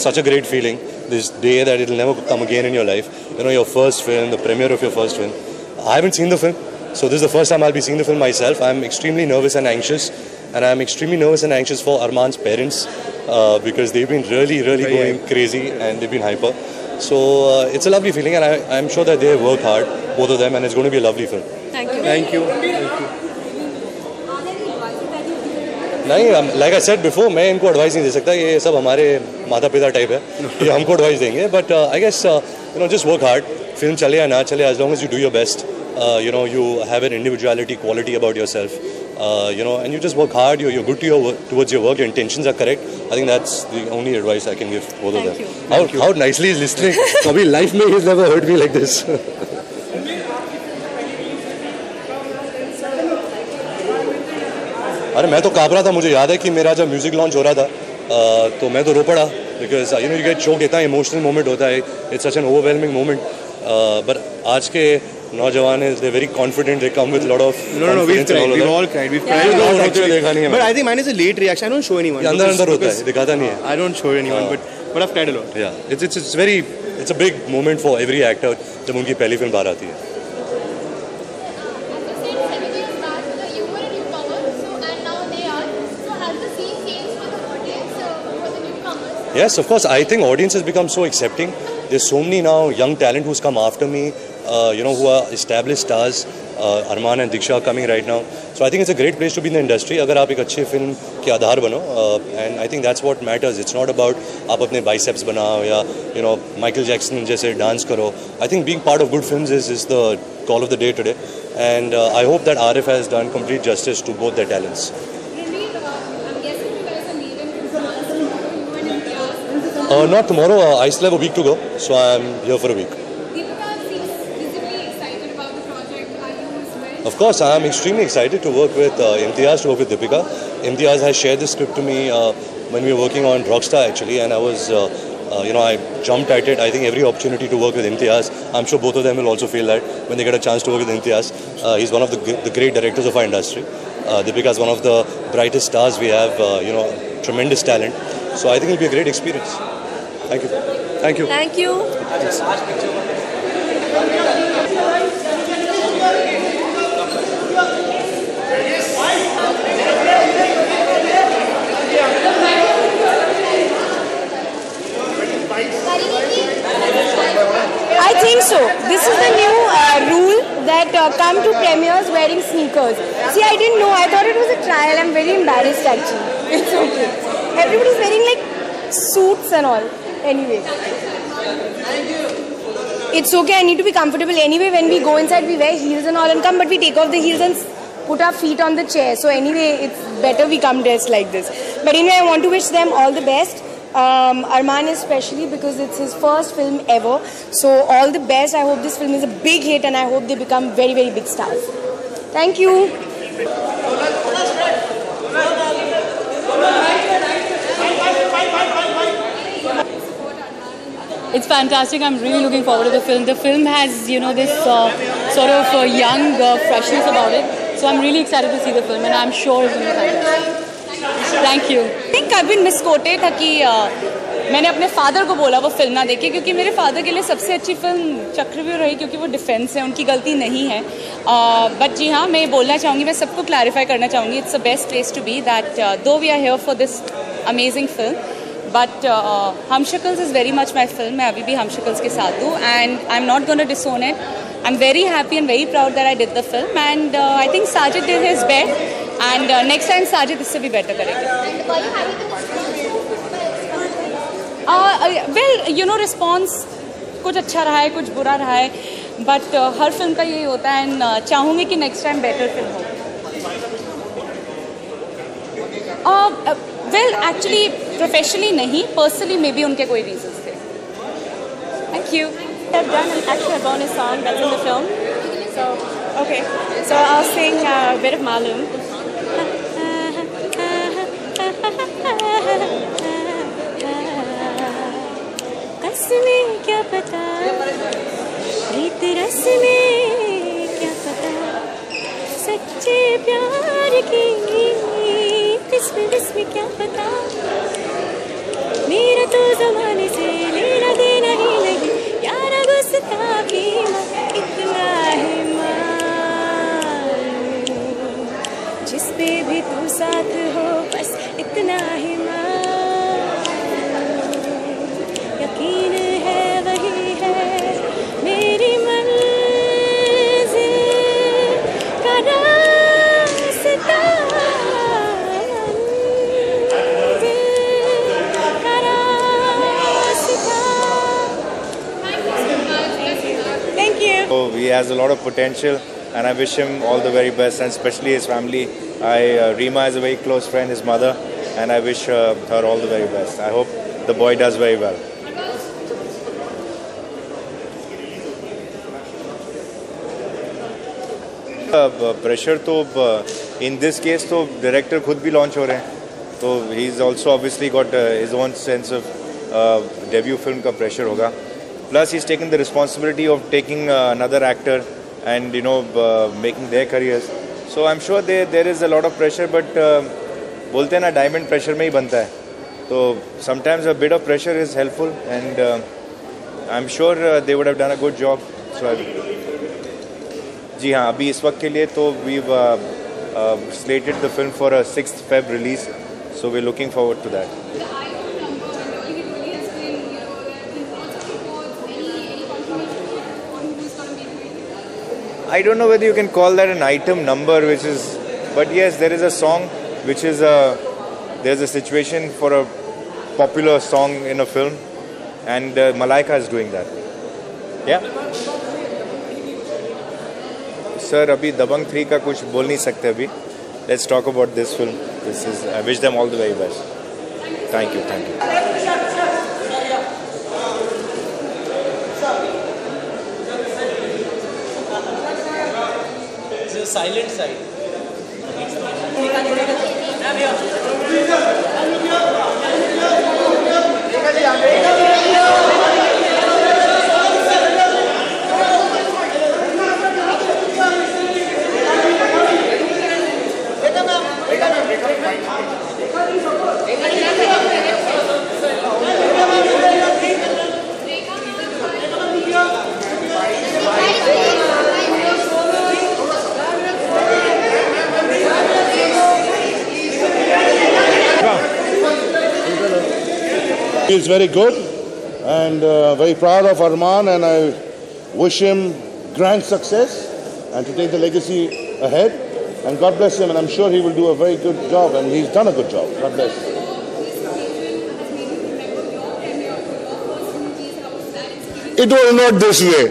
such a great feeling. This day that it'll never come again in your life. You know, your first film, the premiere of your first film. I haven't seen the film, so this is the first time I'll be seeing the film myself. I'm extremely nervous and anxious, and I'm extremely nervous and anxious for Arman's parents because they've been really going crazy and they've been hyper. So it's a lovely feeling, and I'm sure that they work hard, both of them, and it's going to be a lovely film. Thank you. Thank you. नहीं, like I said before, मैं इनको advice नहीं दे सकता. ये सब हमारे माता पिता टाइप है, ये हमको एडवाइस देंगे. But I guess just work hard. Film चले या ना चले, as long as you do your best, you have an individuality, quality about yourself, and you just work hard. You're good to your work, towards your work. Your intentions are correct. I think that's the only advice I can give both of them. How nicely he's listening. Kabhi life mein he's never heard me like this. अरे मैं तो काँप रहा था. मुझे याद है कि मेरा जब म्यूजिक लॉन्च हो रहा था तो मैं तो रो पड़ा बिकॉज यू गेट चोक. इतना इमोशनल मोमेंट होता है. It's such an overwhelming moment. But आज के नौजवान they very confident. They come with lot of we've all cried. देखा नहीं है. But I think mine is a late reaction. I don't show anyone. अंदर होता है, दिखाता नहीं है. I don't show anyone, but I've cried a lot. Yeah, it's a big moment for every actor जब उनकी पहली फिल्म बाहर आती है. Yes, of course. I think audience has become so accepting. There's so many now young talent who's come after me, who are established stars. Arman and Diksha are coming right now. So I think it's a great place to be in the industry. अगर आप एक अच्छे film के आधार बनो, and I think that's what matters. It's not about आप अपने biceps बनाओ या Michael Jackson जैसे dance करो. I think being part of good films is the call of the day today, and I hope that Arif has done complete justice to both their talents. Not tomorrow. I still have a week to go, so I'm here for a week. Deepika seems visibly excited about the project. Are you as well? Of course, I'm extremely excited to work with Imtiaz, to work with Deepika. Imtiaz has shared the script to me when we were working on Rockstar actually, and I was, I jumped at it. I think every opportunity to work with Imtiaz, I'm sure both of them will also feel that when they get a chance to work with Imtiaz. He's one of the great directors of our industry. Deepika is one of the brightest stars we have. Tremendous talent. So I think it'll be a great experience. Thank you. Thank you. Thank you. I think so. This is the new rule that come to premieres wearing sneakers. See, I didn't know. I thought it was a trial. I'm very embarrassed actually. It's okay. Everybody's wearing like suits and all. Anyway. It's okay. I need to be comfortable. Anyway, when we go inside, we wear heels and all and come, but we take off the heels and put our feet on the chair. So anyway, it's better we come dressed like this. But anyway, I want to wish them all the best. Arman especially because it's his first film ever. So all the best. I hope this film is a big hit and I hope they become very, very big stars. Thank you. It's fantastic. I'm really looking forward to the film. The film has, this sort of young freshness about it. So I'm really excited to see the film and I'm sure it's going to be fantastic. Thank you. I think I've been misquoted था कि मैंने अपने father को बोला वो film ना देखे क्योंकि मेरे फादर के लिए सबसे अच्छी फिल्म चक्रव्यूह रही क्योंकि वो डिफेंस है, उनकी गलती नहीं है. बट जी हाँ, मैं बोलना चाहूँगी, मैं सबको क्लैरिफाई करना चाहूँगी. It's the best place to be that though we are here for this amazing film. But Humshakals is very much my film. मैं अभी भी हम शक्ल्स के साथ हूँ and I am not gonna disown it. I am very happy and very proud that I did the film and I think Sajid did his best and next time Sajid इससे भी better करेंगे. Well response कुछ अच्छा रहा है, कुछ बुरा रहा है, बट हर फिल्म का यही होता है एंड चाहूँगी कि नेक्स्ट टाइम बेटर फिल्म हो. वेल एक्चुअली प्रोफेशनली नहीं, पर्सनली मे बी उनके कोई रीजंस थे. Thank you. I've done actually a bonus song that's in the film. So, okay. So I'll sing a bit of Malum. कसमें क्या पता, रीत रस्में क्या पता, सच्चे प्यार की किस्म क्या पता. मेरा तो ज़माने So he has a lot of potential, and I wish him all the very best, and especially his family. Reema is a very close friend, his mother, and I wish her all the very best. I hope the boy does very well. Pressure तो in this case तो director खुद भी launch हो रहे हैं, तो he's also obviously got his own sense of debut film का pressure होगा. Plus he's taken the responsibility of taking another actor and making their careers. So I'm sure there is a lot of pressure, but बोलते हैं ना diamond pressure में ही बनता है. So sometimes a bit of pressure is helpful, and I'm sure they would have done a good job. So जी हाँ, अभी इस वक्त के लिए तो we've slated the film for a 6th Feb release, so we're looking forward to that. I don't know whether you can call that an item number, but yes, there is a song which is there's a situation for a popular song in a film, and Malaika is doing that. Yeah. Sir, अभी दबंग 3 का कुछ बोल नहीं सकते अभी. Let's talk about this film. I wish them all the very best. Thank you. It's a silent side. He's very good and very proud of Arman, and I wish him grand success and to take the legacy ahead. And God bless him, and I'm sure he will do a very good job, and he's done a good job. God bless. It was not this way.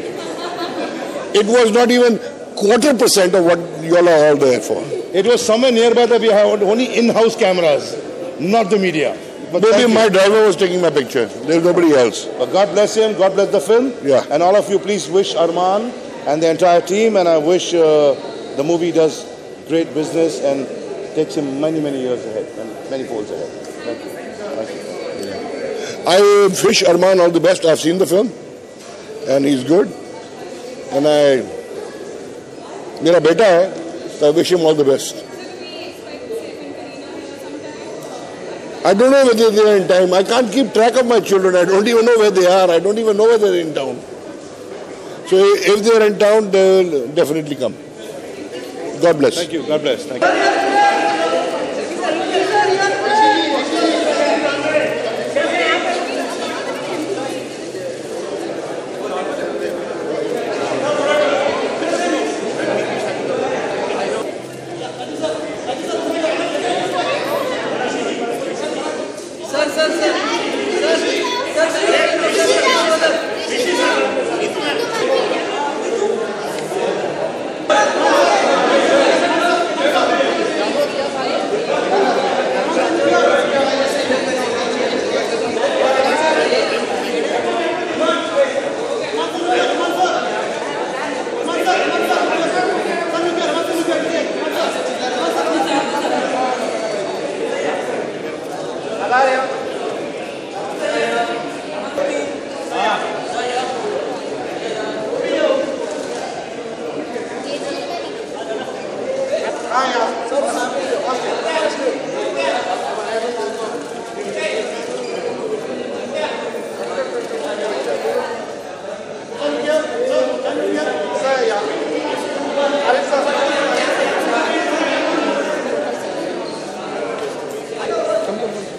It was not even 1/4% of what you all are all there for. It was somewhere nearby that we have only in-house cameras, not the media. But maybe my driver was taking my picture. There's nobody else. But God bless him. God bless the film. Yeah. And all of you, please wish Arman and the entire team. And I wish the movie does great business and takes him many, many years ahead and many folds ahead. Thank you. Thank you. I wish Arman all the best. I've seen the film, and he's good. And मेरा बेटा है, so I wish him all the best. I don't know whether they are in time. I can't keep track of my children. I don't even know where they are. I don't even know whether they're in town. So if they are in town, they will definitely come. God bless. Thank you. God bless. Thank you.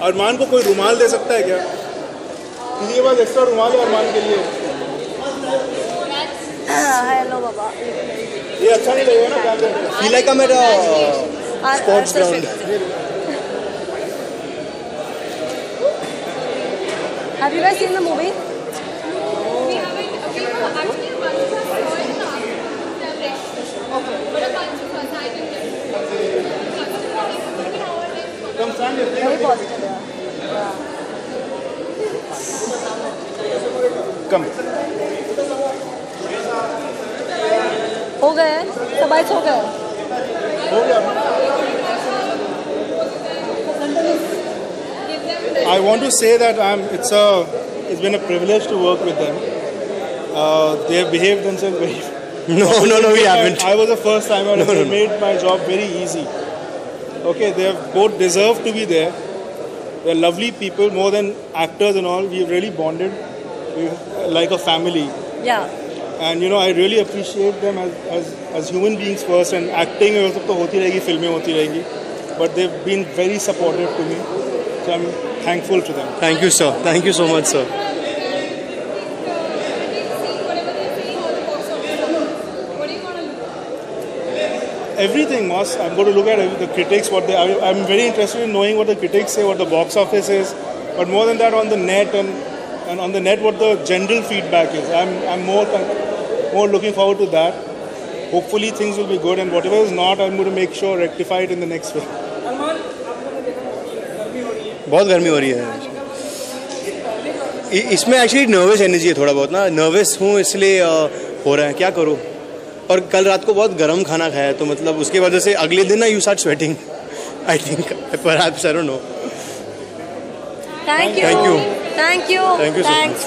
अरमान को कोई रुमाल दे सकता है क्या? किसी के पास extra रुमाल है अरमान के लिए? Hello, Baba. ये अच्छा नहीं लगेगा ना? Feel like I'm at a sports ground. Have you guys seen the movie? Very positive. Yeah. Come. हो गए सबाई हो गए I want to say that it's been a privilege to work with them. They have behaved themselves very. No, we haven't. I was the first timer. They made my job very easy. Okay, they have both deserved to be there. They're lovely people, more than actors and all. We've really bonded. We're like a family. Yeah. And I really appreciate them as human beings first. And acting में तो होती रहेगी, फिल्में होती रहेंगी. But they've been very supportive to me. So I'm thankful to them. Thank you, sir. Thank you so much, sir. Everything, Moss. I'm going to look at the critics. I'm very interested in knowing what the critics say, what the box office is, but more than that, on the net and on the net, what the general feedback is. I'm more looking forward to that. Hopefully, things will be good, and whatever is not, I'm going to make sure rectify it in the next film. बहुत गर्मी हो रही है इसमें actually nervous energy है थोड़ा बहुत ना नर्वस हूँ इसलिए हो रहा है क्या करूँ और कल रात को बहुत गर्म खाना खाया तो मतलब उसके वजह से अगले दिन ना you start sweating I think perhaps I don't know Thank you. Thanks.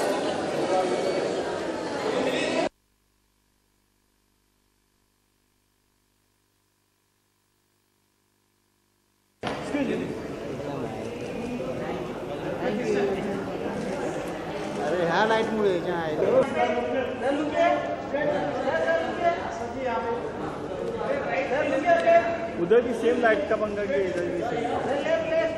उधर भी सेम लाइट का पंखा किया इधर भी सेम